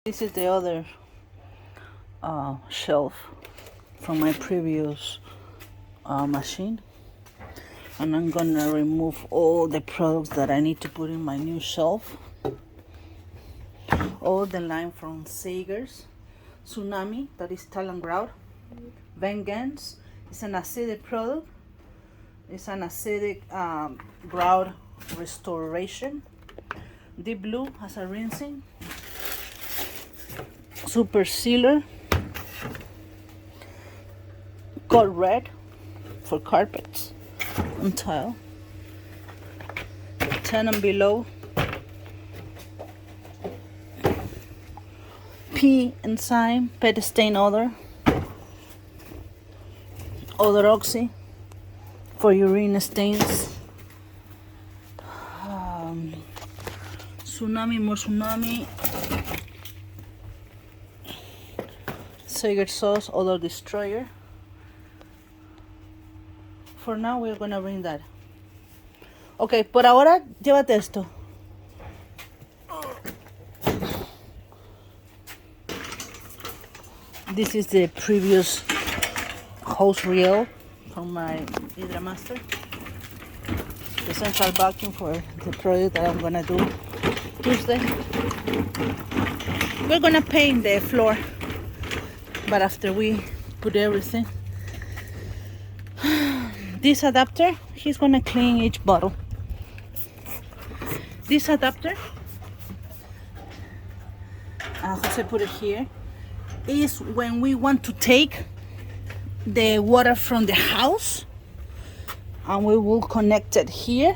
This is the other shelf from my previous machine, and I'm gonna remove all the products that I need to put in my new shelf. All the line from Sagers, Tsunami, that is talent grout, Vengeance is an acidic product. It's an acidic grout restoration. Deep Blue has a rinsing. Super Sealer, Code Red for carpets and tile, 10 and below, P enzyme, pet stain odor, odor oxy for urine stains, Tsunami, more Tsunami, Sager sauce, odor destroyer. For now, we're gonna bring that. Ok, por ahora, llévate esto. This is the previous hose reel from my HydraMaster. The central vacuum for the project that I'm gonna do Tuesday. We're gonna paint the floor, but after we put everything. This adapter, he's gonna clean each bottle. This adapter, Jose put it here, is when we want to take the water from the house, and we will connect it here.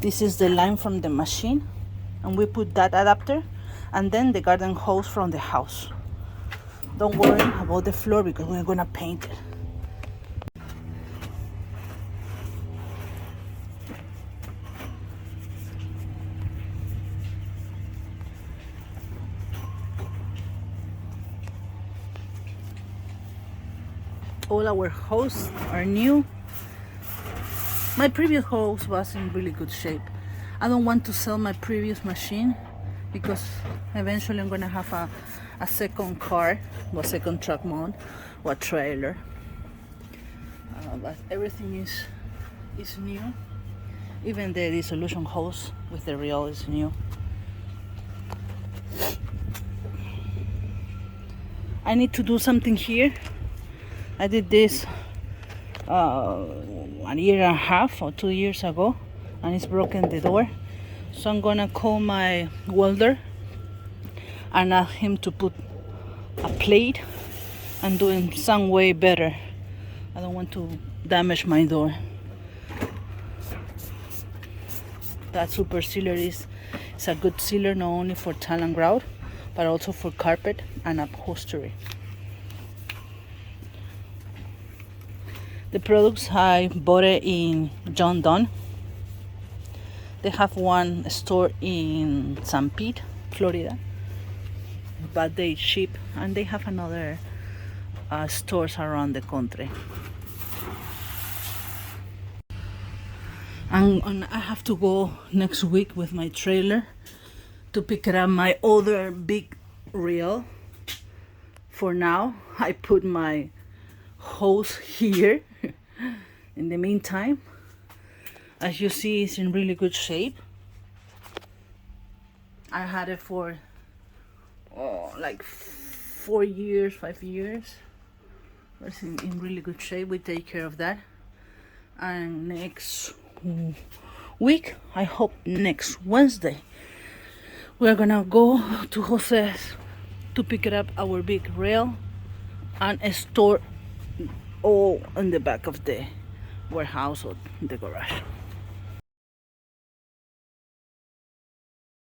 This is the line from the machine, and we put that adapter, and then the garden hose from the house. Don't worry about the floor because we're gonna paint it. All our hoses are new. My previous hose was in really good shape. I don't want to sell my previous machine because eventually I'm gonna have a second car, or a second truck mount, or a trailer. But everything is new. Even the dissolution hose with the reel is new. I need to do something here. I did this 1.5 years or 2 years ago, and it's broken the door. So I'm gonna call my welder and ask him to put a plate and do it some way better. I don't want to damage my door. That super sealer is a good sealer, not only for tile and grout, but also for carpet and upholstery. The products I bought it in John Donne. They have one store in St. Pete, Florida, but they ship, and they have another stores around the country. And I have to go next week with my trailer to pick up my other big reel. For now, I put my hose here. In the meantime, as you see, it's in really good shape. I had it for like 4 years, 5 years. It's in really good shape. We take care of that. And next week, I hope next Wednesday, we're gonna go to Jose's to pick it up our big rail and store all in the back of the warehouse or the garage.